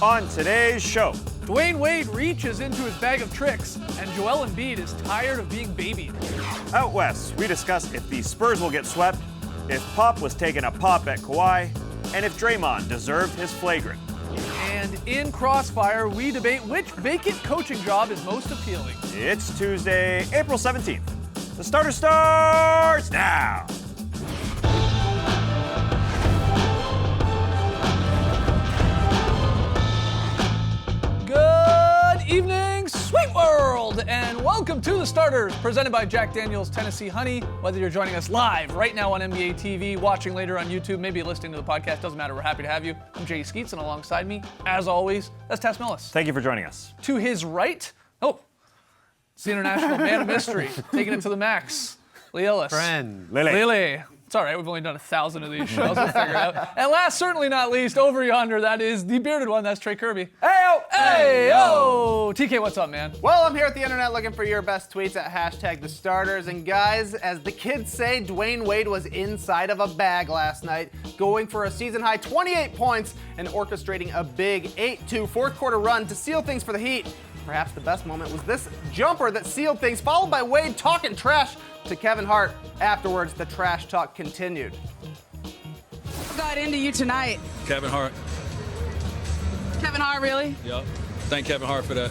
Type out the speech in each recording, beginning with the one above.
On today's show, Dwayne Wade reaches into his bag of tricks, and Joel Embiid is tired of being babied. out west, we discuss if the Spurs will get swept, if Pop was taking a pop at Kawhi, and if Draymond deserved his flagrant. And in Crossfire, we debate which vacant coaching job is most appealing. It's Tuesday, April 17th. The starter starts now. Good evening, Sweet World, and welcome to The Starters, presented by Jack Daniel's Tennessee Honey. Whether you're joining us live right now on NBA TV, watching later on YouTube, maybe listening to the podcast, doesn't matter, we're happy to have you. I'm Jay Skeets, and alongside me, as always, that's Tess Millis. Thank you for joining us. To his right, it's the international man of mystery, taking it to the max, Lee Ellis. Lily. It's all right, we've only done 1,000 of these shows, we'll figure it out. And last, certainly not least, over yonder, that is the bearded one, that's Trey Kirby. Hey-o! Hey-o! TK, what's up, man? Well, I'm here at the internet looking for your best tweets at hashtag the starters. And guys, as the kids say, Dwayne Wade was inside of a bag last night, going for a season-high 28 points and orchestrating a big 8-2 fourth-quarter run to seal things for the Heat. Perhaps the best moment was this jumper that sealed things, followed by Wade talking trash to Kevin Hart. Afterwards, the trash talk continued. What got into you tonight? Kevin Hart. Kevin Hart, really? Yep. Thank Kevin Hart for that.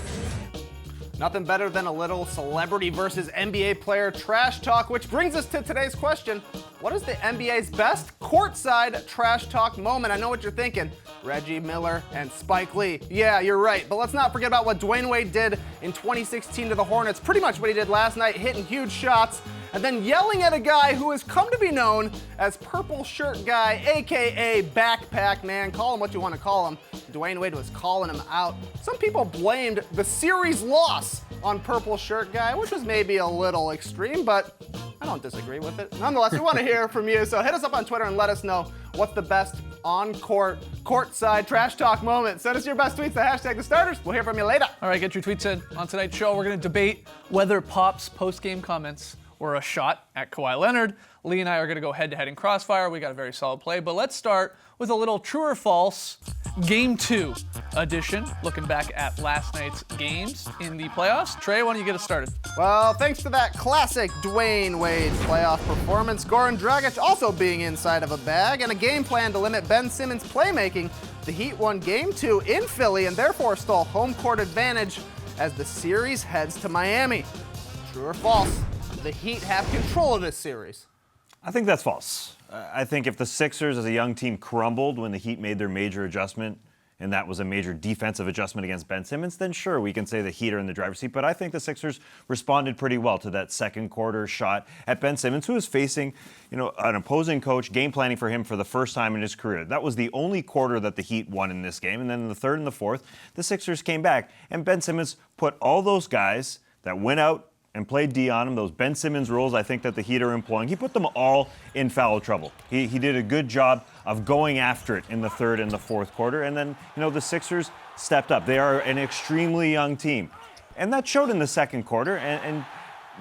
Nothing better than a little celebrity versus NBA player trash talk, which brings us to today's question. What is the NBA's best courtside trash talk moment? I know what you're thinking. Reggie Miller and Spike Lee. Yeah, you're right. But let's not forget about what Dwayne Wade did in 2016 to the Hornets. Pretty much what he did last night, hitting huge shots and then yelling at a guy who has come to be known as Purple Shirt Guy, aka Backpack Man. Call him what you want to call him. Dwayne Wade was calling him out. Some people blamed the series loss on Purple Shirt Guy, which was maybe a little extreme, but I don't disagree with it. Nonetheless, we want to hear from you, so hit us up on Twitter and let us know what's the best on-court, courtside trash talk moment. Send us your best tweets to hashtag the starters. We'll hear from you later. All right, get your tweets in. On tonight's show, we're going to debate whether Pop's post-game comments were a shot at Kawhi Leonard. Lee and I are going to go head-to-head in Crossfire. We got a very solid play, but let's start with a little true or false Game 2 edition, looking back at last night's games in the playoffs. Trey, why don't you get us started? Well, thanks to that classic Dwayne Wade playoff performance, Goran Dragic also being inside of a bag, and a game plan to limit Ben Simmons' playmaking, the Heat won Game 2 in Philly and therefore stole home court advantage as the series heads to Miami. True or false? The Heat have control of this series. I think that's false. I think if the Sixers as a young team crumbled when the Heat made their major adjustment, and that was a major defensive adjustment against Ben Simmons, then sure, we can say the Heat are in the driver's seat. But I think the Sixers responded pretty well to that second quarter shot at Ben Simmons, who was facing, an opposing coach, game planning for him for the first time in his career. That was the only quarter that the Heat won in this game. And then in the third and the fourth, the Sixers came back. And Ben Simmons put all those guys that went out and played D on him, those Ben Simmons rules I think that the Heat are employing, he put them all in foul trouble. He did a good job of going after it in the third and the fourth quarter, and then, the Sixers stepped up. They are an extremely young team. And that showed in the second quarter, and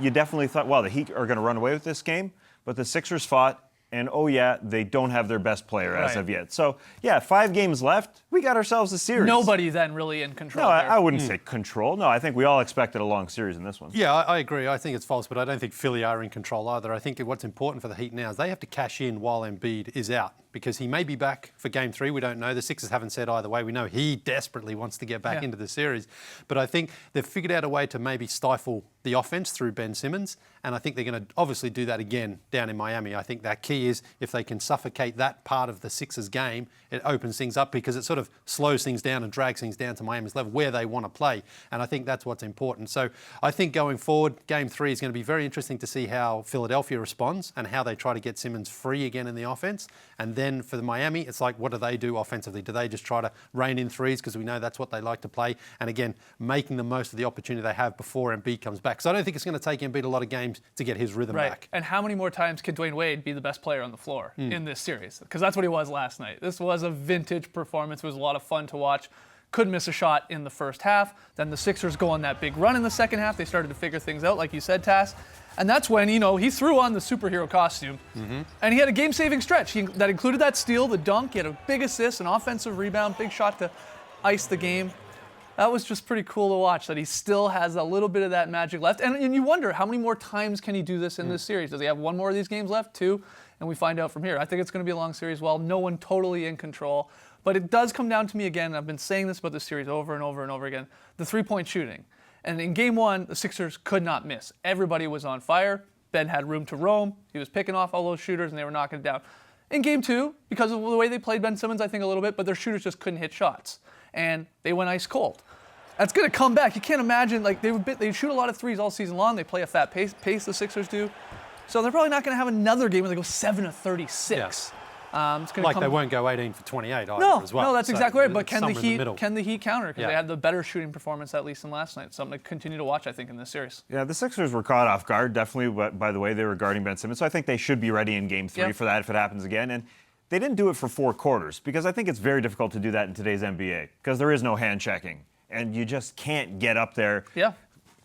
you definitely thought, well, the Heat are going to run away with this game, but the Sixers fought, and they don't have their best player as of yet. So, 5 games left. We got ourselves a series. Nobody then really in control. No, I wouldn't say control. No, I think we all expected a long series in this one. Yeah, I agree. I think it's false, but I don't think Philly are in control either. I think what's important for the Heat now is they have to cash in while Embiid is out, because he may be back for Game 3. We don't know. The Sixers haven't said either way. We know he desperately wants to get back into the series. But I think they've figured out a way to maybe stifle the offense through Ben Simmons, and I think they're going to obviously do that again down in Miami. I think that key is if they can suffocate that part of the Sixers game, it opens things up because it sort of slows things down and drags things down to Miami's level where they want to play. And I think that's what's important. So I think going forward, Game 3 is going to be very interesting to see how Philadelphia responds and how they try to get Simmons free again in the offense. And then for the Miami, it's like, what do they do offensively? Do they just try to rein in threes because we know that's what they like to play? And again, making the most of the opportunity they have before Embiid comes back. So I don't think it's going to take Embiid a lot of games to get his rhythm back. And how many more times can Dwayne Wade be the best player on the floor in this series? Because that's what he was last night. This was a vintage performance. It was a lot of fun to watch. Couldn't miss a shot in the first half. Then the Sixers go on that big run in the second half. They started to figure things out, like you said, Tass. And that's when, he threw on the superhero costume. And he had a game-saving stretch. That included that steal, the dunk. He had a big assist, an offensive rebound, big shot to ice the game. That was just pretty cool to watch, that he still has a little bit of that magic left. And you wonder, how many more times can he do this in this series? Does he have one more of these games left? 2? And we find out from here. I think it's going to be a long series. Well, no one totally in control. But it does come down to me again. I've been saying this about this series over and over and over again. The three-point shooting. And in game 1, the Sixers could not miss. Everybody was on fire. Ben had room to roam. He was picking off all those shooters, and they were knocking it down. In game 2, because of the way they played Ben Simmons, I think a little bit, but their shooters just couldn't hit shots. And they went ice cold. That's going to come back. You can't imagine, like, they shoot a lot of threes all season long. They play a fat pace, the Sixers do. So they're probably not going to have another game where they go 7 of 36. Yeah. It's gonna Like come, they won't go 18 for 28 either no, as well. No, that's So exactly right. But it's can the somewhere in middle. Heat counter? Because Yeah. they had the better shooting performance, at least in last night. Something to continue to watch, I think, in this series. Yeah, the Sixers were caught off guard, definitely, by the way they were guarding Ben Simmons. So I think they should be ready in Game 3 Yeah. for that if it happens again. And they didn't do it for 4 quarters because I think it's very difficult to do that in today's NBA because there is no hand checking. And you just can't get up there. Yeah.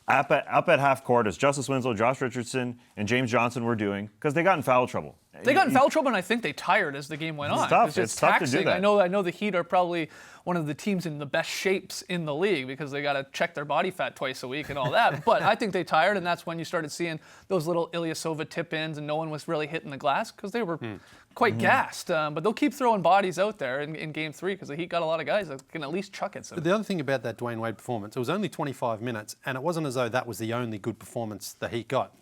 Up at half court, as Justice Winslow, Josh Richardson, and James Johnson were doing, because they got in foul trouble. They got in foul trouble, and I think they tired as the game went on. tough. It's It's tough to do taxing. that. I know the Heat are probably one of the teams in the best shapes in the league because they got to check their body fat twice a week and all that. But I think they tired, and that's when you started seeing those little Ilyasova tip-ins, and no one was really hitting the glass because they were quite gassed. But they'll keep throwing bodies out there in Game 3 because the Heat got a lot of guys that can at least chuck it. So. But the other thing about that Dwayne Wade performance, it was only 25 minutes, and it wasn't as though that was the only good performance the Heat got.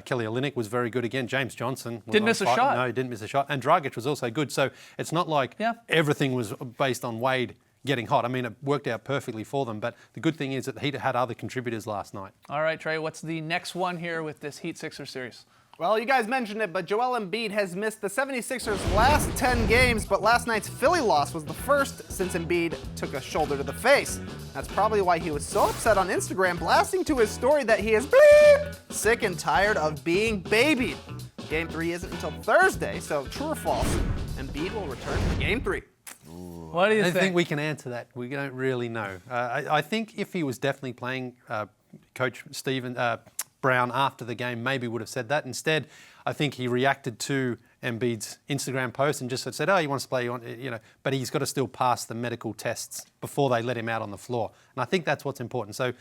Kelly Olynyk was very good again. James Johnson was Didn't on miss a fire. shot. No, he didn't miss a shot. And Dragic was also good. So it's not like everything was based on Wade getting hot. I mean, it worked out perfectly for them. But the good thing is that the Heat had other contributors last night. All right, Trey, what's the next one here with this Heat-Sixers series? Well, you guys mentioned it, but Joel Embiid has missed the 76ers' last 10 games, but last night's Philly loss was the first since Embiid took a shoulder to the face. That's probably why he was so upset on Instagram, blasting to his story that he is bleep sick and tired of being babied. Game 3 isn't until Thursday, so true or false, Embiid will return for Game 3. What do you I think? think we can answer that. We don't really know. I think if he was definitely playing, Coach Stephen Brown after the game maybe would have said that. Instead, I think he reacted to Embiid's Instagram post and just said, "Oh, he wants to play, but he's got to still pass the medical tests before they let him out on the floor." And I think that's what's important. So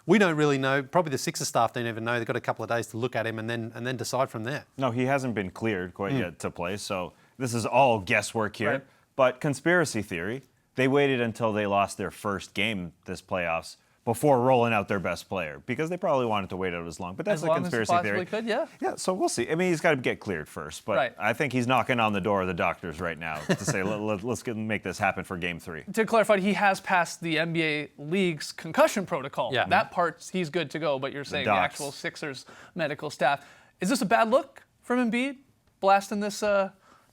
we don't really know. Probably the Sixers staff don't even know. They've got a couple of days to look at him and then decide from there. No, he hasn't been cleared quite yet to play, so this is all guesswork here. Right. But conspiracy theory, they waited until they lost their first game this playoffs before rolling out their best player because they probably wanted to wait out as long. But that's As the long as you conspiracy possibly theory. could, yeah. Yeah, so we'll see. I mean, he's got to get cleared first, but Right. I think he's knocking on the door of the doctors right now to say, let's make this happen for Game 3. To clarify, he has passed the NBA League's concussion protocol. Yeah. That part, he's good to go, but you're saying the docs. actual Sixers medical staff. Is this a bad look from Embiid, blasting this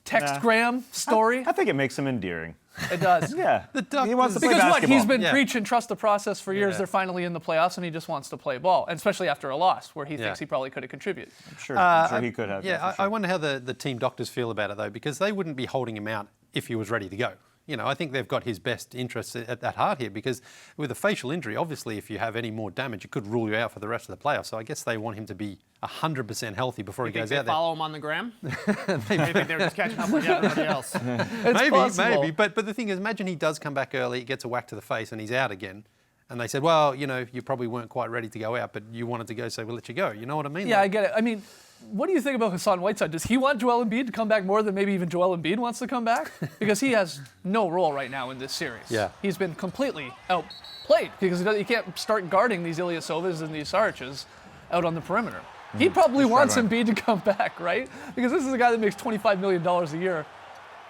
textgram story? I think it makes him endearing. It does. Yeah, he wants to play Because what, basketball. he's been Yeah. preaching trust the process for years. Yeah. They're finally in the playoffs, and he just wants to play ball, and especially after a loss where he thinks he probably could have contributed. I'm sure he could have. Yeah, for sure. I wonder how the team doctors feel about it, though, because they wouldn't be holding him out if he was ready to go. I think they've got his best interests at heart here because with a facial injury, obviously, if you have any more damage, it could rule you out for the rest of the playoffs. So I guess they want him to be 100% healthy before he Think goes they out there. follow him on the gram? Maybe think they're just catching up with everybody else. It's possible. Maybe. But the thing is, imagine he does come back early, gets a whack to the face, and he's out again. And they said, well, you probably weren't quite ready to go out, but you wanted to go, so we'll let you go. You know what I mean? Yeah, I get it. I mean, what do you think about Hassan Whiteside? Does he want Joel Embiid to come back more than maybe even Joel Embiid wants to come back? Because he has no role right now in this series. Yeah. He's been completely outplayed because he can't start guarding these Ilyasovas and these Saric's out on the perimeter. He probably wants right. Embiid to come back, right? Because this is a guy that makes $25 million a year,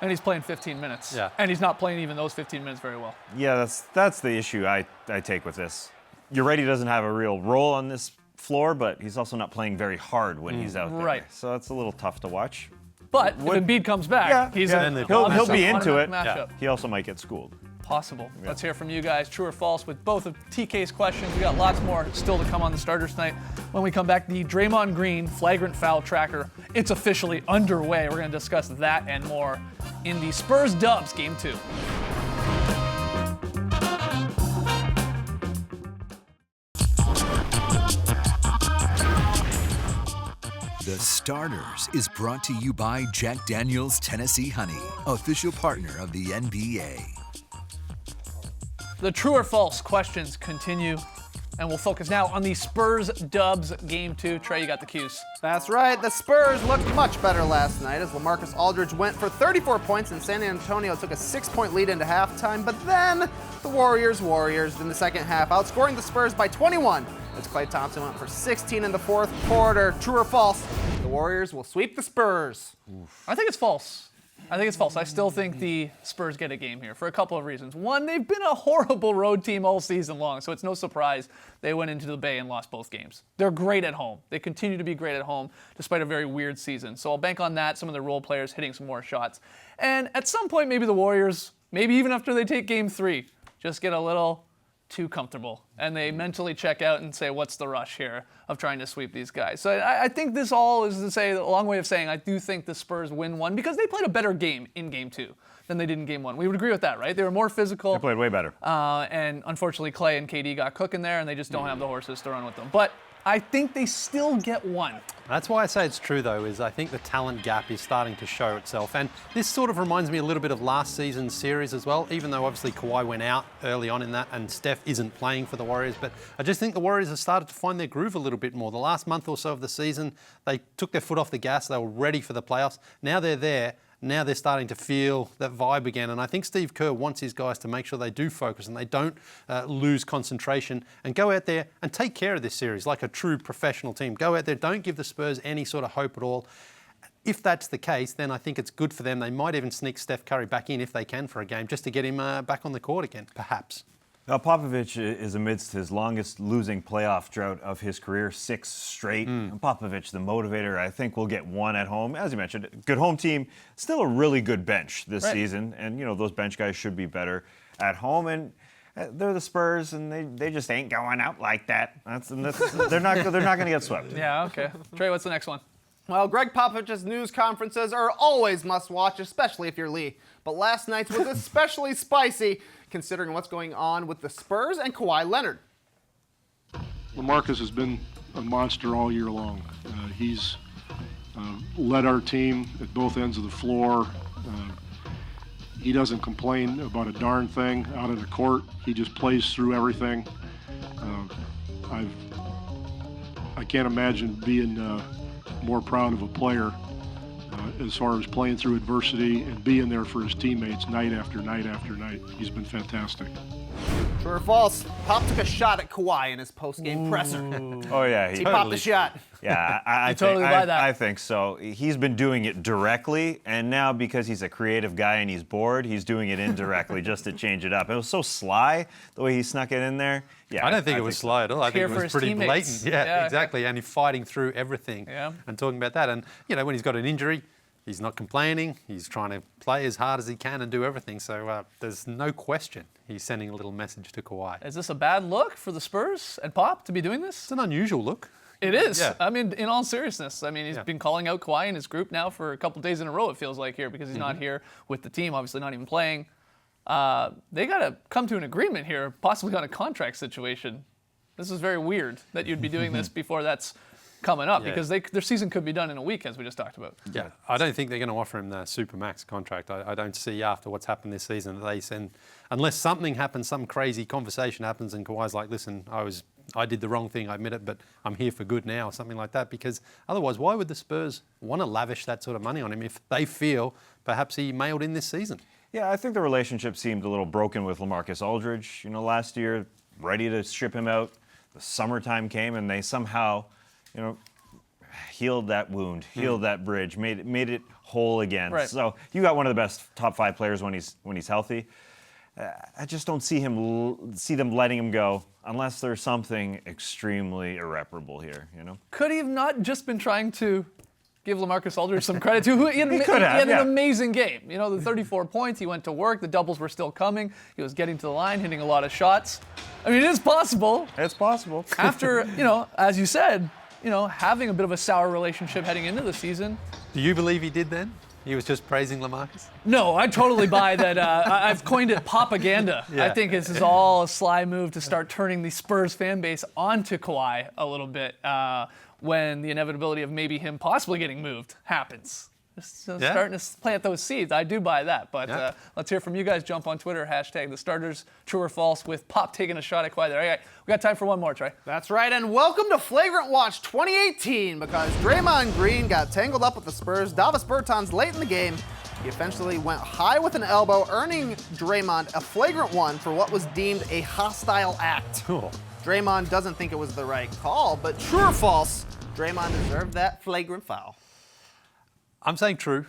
and he's playing 15 minutes. Yeah. And he's not playing even those 15 minutes very well. Yeah, that's the issue I take with this. You're right, he doesn't have a real role on this floor, but he's also not playing very hard when he's out there. Right. So it's a little tough to watch. But Would- if Embiid comes back, Yeah, he's yeah. a He'll be into it. matchup. He also might get schooled. Possible. Let's hear from you guys, true or false, with both of TK's questions. We got lots more still to come on the starters tonight. When we come back, the Draymond Green flagrant foul tracker, it's officially underway. We're going to discuss that and more in the Spurs Dubs Game 2. The Starters is brought to you by Jack Daniel's Tennessee Honey, official partner of the NBA. The true or false questions continue, and we'll focus now on the Spurs-Dubs Game 2. Trey, you got the cues. That's right. The Spurs looked much better last night as LaMarcus Aldridge went for 34 points and San Antonio took a 6-point lead into halftime. But then the Warriors in the second half, outscoring the Spurs by 21 as Klay Thompson went for 16 in the fourth quarter. True or false? The Warriors will sweep the Spurs. I think it's false. I still think the Spurs get a game here for a couple of reasons. One, they've been a horrible road team all season long, so it's no surprise they went into the Bay and lost both games. They're great at home. They continue to be great at home despite a very weird season. So I'll bank on that, some of the role players hitting some more shots. And at some point, maybe the Warriors, maybe even after they take Game 3, just get a little too comfortable and they mentally check out and say, what's the rush here of trying to sweep these guys? So I think this all is to say a long way of saying I do think the Spurs win one because they played a better game in Game 2 than they did in Game 1. We would agree with that, right? They were more physical. They played way better. And unfortunately, Klay and KD got cooking there and they just don't have the horses to run with them. But I think they still get one. That's why I say it's true, though, is I think the talent gap is starting to show itself. And this sort of reminds me a little bit of last season's series as well, even though obviously Kawhi went out early on in that and Steph isn't playing for the Warriors. But I just think the Warriors have started to find their groove a little bit more. The last month or so of the season, they took their foot off the gas. They were ready for the playoffs. Now they're there. Now they're starting to feel that vibe again. And I think Steve Kerr wants his guys to make sure they do focus and they don't lose concentration and go out there and take care of this series like a true professional team. Go out there, don't give the Spurs any sort of hope at all. If that's the case, then I think it's good for them. They might even sneak Steph Curry back in if they can for a game just to get him back on the court again, perhaps. Now, Popovich is amidst his longest losing playoff drought of his career, 6 straight. And Popovich, the motivator, I think will get one at home. As you mentioned, good home team, still a really good bench this season. And, you know, those bench guys should be better at home. And they're the Spurs, and they just ain't going out like that. They're not going to get swept. Yeah, okay. Trey, what's the next one? Well, Greg Popovich's news conferences are always must-watch, especially if you're Lee. But last night's was especially spicy, considering what's going on with the Spurs and Kawhi Leonard. LaMarcus has been a monster all year long. He's led our team at both ends of the floor. He doesn't complain about a darn thing out of the court. He just plays through everything. I can't imagine being more proud of a player as far as playing through adversity and being there for his teammates night after night after night. He's been fantastic. True or false? Pop took a shot at Kawhi in his post-game presser. Oh, yeah. He popped the shot. Yeah, I totally buy that. I think so. He's been doing it directly, and now because he's a creative guy and he's bored, he's doing it indirectly just to change it up. It was so sly the way he snuck it in there. Yeah, I don't think it was sly at all. I think Here it for was his pretty teammates. blatant. Yeah, Yeah, exactly. And he's fighting through everything and talking about that. And, you know, when he's got an injury, he's not complaining. He's trying to play as hard as he can and do everything. So there's no question he's sending a little message to Kawhi. Is this a bad look for the Spurs and Pop to be doing this? It's an unusual look. It is. Yeah. I mean, in all seriousness, I mean, he's been calling out Kawhi and his group now for a couple days in a row, it feels like, here, because he's not here with the team, obviously not even playing. They got to come to an agreement here, possibly on a contract situation. This is very weird that you'd be doing this before that's coming up, because their season could be done in a week, as we just talked about. Yeah, I don't think they're going to offer him the Supermax contract. I don't see after what's happened this season that they send, unless something happens, some crazy conversation happens and Kawhi's like, listen, I did the wrong thing, I admit it, but I'm here for good now, or something like that. Because otherwise, why would the Spurs want to lavish that sort of money on him if they feel perhaps he mailed in this season? Yeah, I think the relationship seemed a little broken with LaMarcus Aldridge. You know, last year, ready to ship him out. The summertime came and they somehow, you know, healed that wound, healed that bridge, made it whole again. Right. So you got one of the best top 5 players when he's healthy. I just don't see them letting him go unless there's something extremely irreparable here. You know. Could he have not just been trying to give LaMarcus Aldridge some credit too? He had an amazing game. You know, the 34 points. He went to work. The doubles were still coming. He was getting to the line, hitting a lot of shots. I mean, it is possible. It's possible. After, you know, as you said, you know, having a bit of a sour relationship heading into the season. Do you believe he did then? He was just praising LaMarcus? No, I totally buy that. I've coined it propaganda. I think this is all a sly move to start turning the Spurs fan base onto Kawhi a little bit when the inevitability of maybe him possibly getting moved happens. Just starting to plant those seeds. I do buy that. But let's hear from you guys. Jump on Twitter, hashtag the starters, true or false, with Pop taking a shot at Kawhi there. All right, we got time for one more, Trey. That's right, and welcome to Flagrant Watch 2018 because Draymond Green got tangled up with the Spurs. Davis Bertans late in the game. He eventually went high with an elbow, earning Draymond a flagrant one for what was deemed a hostile act. Cool. Draymond doesn't think it was the right call, but true or false, Draymond deserved that flagrant foul. I'm saying true.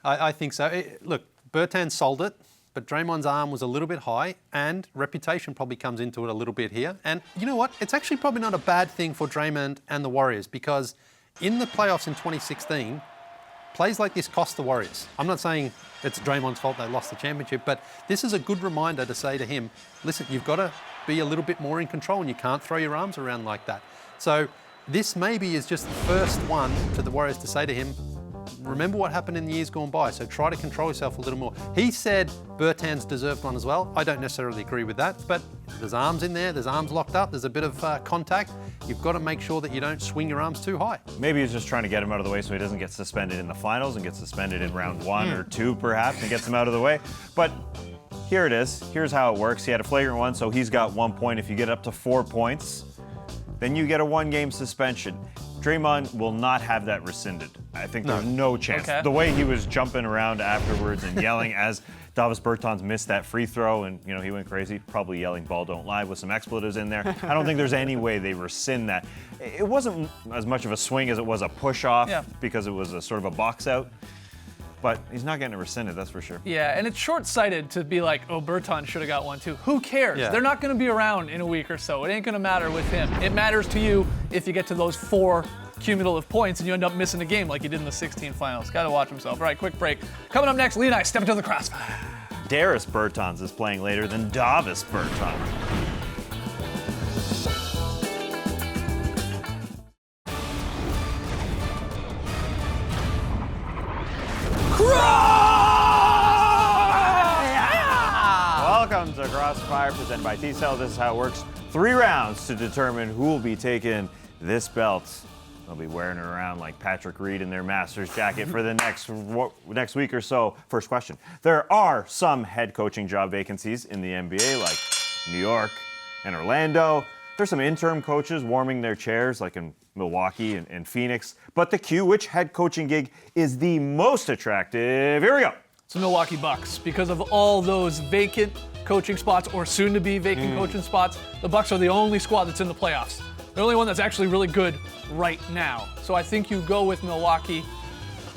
I think so. Look, Bertans sold it, but Draymond's arm was a little bit high, and reputation probably comes into it a little bit here. And you know what? It's actually probably not a bad thing for Draymond and the Warriors, because in the playoffs in 2016, plays like this cost the Warriors. I'm not saying it's Draymond's fault they lost the championship, but this is a good reminder to say to him, listen, you've got to be a little bit more in control and you can't throw your arms around like that. So this maybe is just the first one to the Warriors to say to him, remember what happened in the years gone by, so try to control yourself a little more. He said Bertans deserved one as well. I don't necessarily agree with that, but there's arms in there, there's arms locked up, there's a bit of contact. You've got to make sure that you don't swing your arms too high. Maybe he's just trying to get him out of the way so he doesn't get suspended in the finals and get suspended in round 1 or 2 perhaps and gets him out of the way. But here it is. Here's how it works. He had a flagrant one, so he's got 1 point. If you get up to 4 points, then you get a 1-game suspension. Draymond will not have that rescinded. I think there's no chance. Okay. The way he was jumping around afterwards and yelling as Davis Bertans missed that free throw and he went crazy, probably yelling ball don't lie with some expletives in there. I don't think there's any way they rescind that. It wasn't as much of a swing as it was a push off because it was a sort of a box out. But he's not getting it rescinded, that's for sure. Yeah, and it's short-sighted to be like, oh, Bertans should have got one too. Who cares? Yeah. They're not going to be around in a week or so. It ain't going to matter with him. It matters to you if you get to those 4 cumulative points and you end up missing a game like you did in the 16 finals. Got to watch himself. All right, quick break. Coming up next, Lee and I step into the crossfire. Davis Bertans is playing later than Davis Bertans. Welcome to Crossfire, presented by T-Cell. This is how it works. 3 rounds to determine who will be taking this belt. They'll be wearing it around like Patrick Reed in their Masters jacket for the next week or so. First question. There are some head coaching job vacancies in the NBA, like New York and Orlando. There's some interim coaches warming their chairs, like in Milwaukee and Phoenix. But the Q, which head coaching gig is the most attractive? Here we go. It's the Milwaukee Bucks. Because of all those vacant coaching spots or soon-to-be vacant coaching spots, the Bucks are the only squad that's in the playoffs. They're the only one that's actually really good right now. So I think you go with Milwaukee.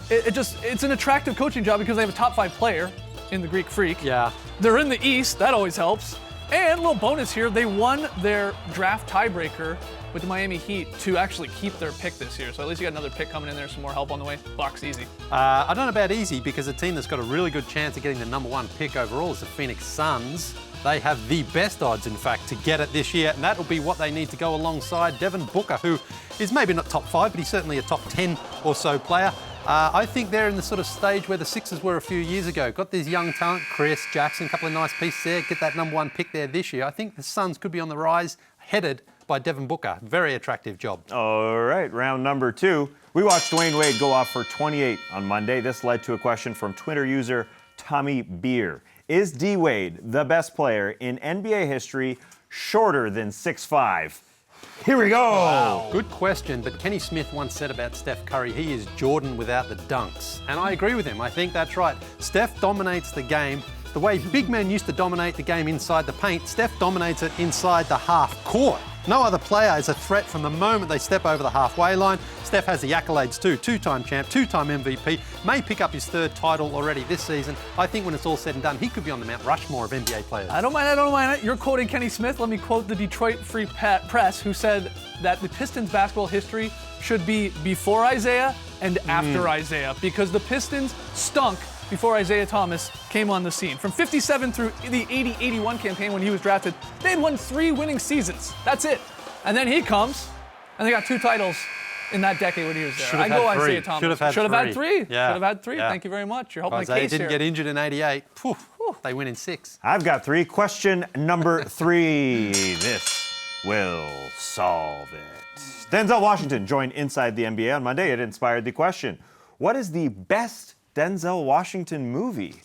It's an attractive coaching job because they have a top 5 player in the Greek Freak. Yeah. They're in the East. That always helps. And a little bonus here, they won their draft tiebreaker with the Miami Heat to actually keep their pick this year. So at least you got another pick coming in there, some more help on the way. Bucks, easy. I don't know about easy, because a team that's got a really good chance of getting the #1 pick overall is the Phoenix Suns. They have the best odds, in fact, to get it this year, and that will be what they need to go alongside Devin Booker, who is maybe not top 5, but he's certainly a top 10 or so player. I think they're in the sort of stage where the Sixers were a few years ago. Got this young talent, Chris Jackson, a couple of nice pieces there, get that #1 pick there this year. I think the Suns could be on the rise, headed by Devin Booker. Very attractive job. All right, round number 2. We watched Dwayne Wade go off for 28 on Monday. This led to a question from Twitter user Tommy Beer. Is D. Wade the best player in NBA history shorter than 6'5"? Here we go. Wow. Good question, but Kenny Smith once said about Steph Curry, he is Jordan without the dunks. And I agree with him. I think that's right. Steph dominates the game. The way big men used to dominate the game inside the paint, Steph dominates it inside the half court. No other player is a threat from the moment they step over the halfway line. Steph has the accolades too. 2-time champ, 2-time MVP, may pick up his 3rd title already this season. I think when it's all said and done, he could be on the Mount Rushmore of NBA players. I don't mind it. You're quoting Kenny Smith. Let me quote the Detroit Free Press, who said that the Pistons basketball history should be before Isaiah and after Isaiah, because the Pistons stunk before Isaiah Thomas came on the scene. From 57 through the 80-81 campaign when he was drafted, they had won 3 winning seasons. That's it. And then he comes, and they got 2 titles in that decade when he was there. Should have I go had 3. Isaiah Thomas. Should have had 3. Yeah. Should have had 3. Yeah. Thank you very much. You're helping If the Isaiah case didn't here. get injured in 88. They win in 6. I've got 3. Question number 3. This will solve it. Denzel Washington joined Inside the NBA on Monday. It inspired the question. What is the best Denzel Washington movie.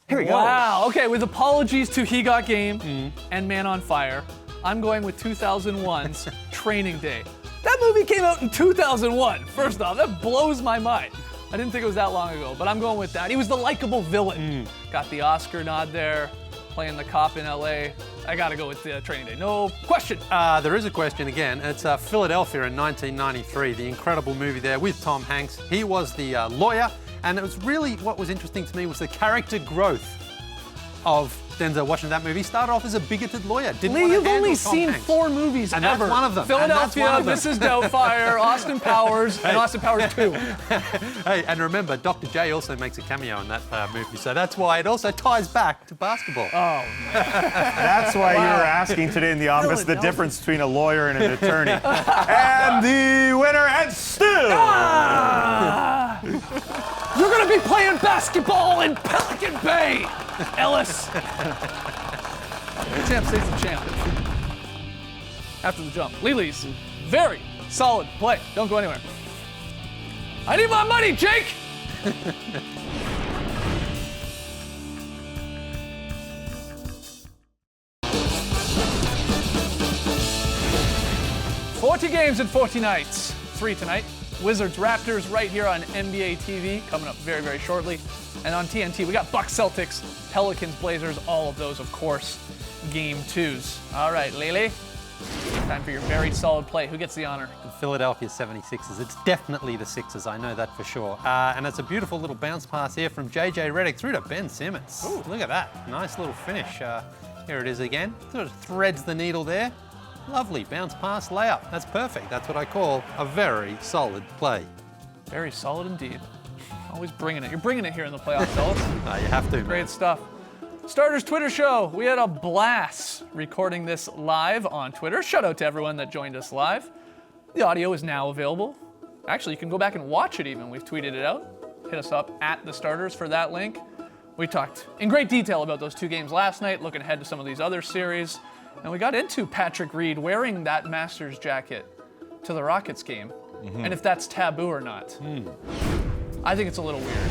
Here we go. Wow. Okay, with apologies to He Got Game and Man on Fire, I'm going with 2001's Training Day. That movie came out in 2001. First off, that blows my mind. I didn't think it was that long ago, but I'm going with that. He was the likable villain. Got the Oscar nod there, playing the cop in LA. I gotta go with Training Day. No question. There is a question again. It's Philadelphia in 1993, the incredible movie there with Tom Hanks. He was the lawyer, and it was really what was interesting to me was the character growth of Denzel Washington. That movie started off as a bigoted lawyer. Didn't Lee, want to you've handle only Tom seen Hanks. 4 movies And ever. that's one of them. Philadelphia, And that's one of them. Mrs. Doubtfire, Austin Powers, and Austin Powers 2. Hey, and remember, Dr. J also makes a cameo in that movie, so that's why it also ties back to basketball. Oh, That's why you were asking today in the office the Philadelphia. difference between a lawyer and an attorney. And the winner, and still. You're gonna be playing basketball in Pelican Bay, Ellis. Champ stays the champ. After the jump, Lily's very solid play. Don't go anywhere. I need my money, Jake. 40 games and 40 nights. 3 tonight. Wizards Raptors right here on NBA TV coming up very, very shortly. And on TNT, we got Bucks Celtics, Pelicans Blazers, all of those, of course, game 2s. All right, Lele, time for your very solid play. Who gets the honor? Philadelphia 76ers. It's definitely the Sixers, I know that for sure. And it's a beautiful little bounce pass here from JJ Redick through to Ben Simmons. Ooh, look at that. Nice little finish. Here it is again. Sort of threads the needle there. Lovely bounce pass layup. That's perfect. That's what I call a very solid play. Very solid indeed. Always bringing it. You're bringing it here in the playoffs, Ellis. You have to, man. Great stuff. Starters Twitter show. We had a blast recording this live on Twitter. Shout out to everyone that joined us live. The audio is now available. Actually, you can go back and watch it even. We've tweeted it out. Hit us up at the Starters for that link. We talked in great detail about those 2 games last night, looking ahead to some of these other series. And we got into Patrick Reed wearing that Masters jacket to the Rockets game, and if that's taboo or not. I think it's a little weird.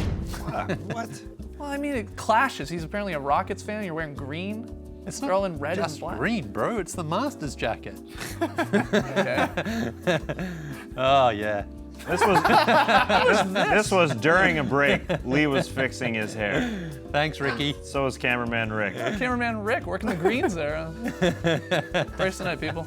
What? Well, I mean, it clashes. He's apparently a Rockets fan. You're wearing green. It's They're all in red just and black. green, bro. It's the Masters jacket. Okay. Oh, yeah. This was during a break. Lee was fixing his hair. Thanks, Ricky. So was cameraman Rick. Cameraman Rick working the greens there. Brace tonight, people.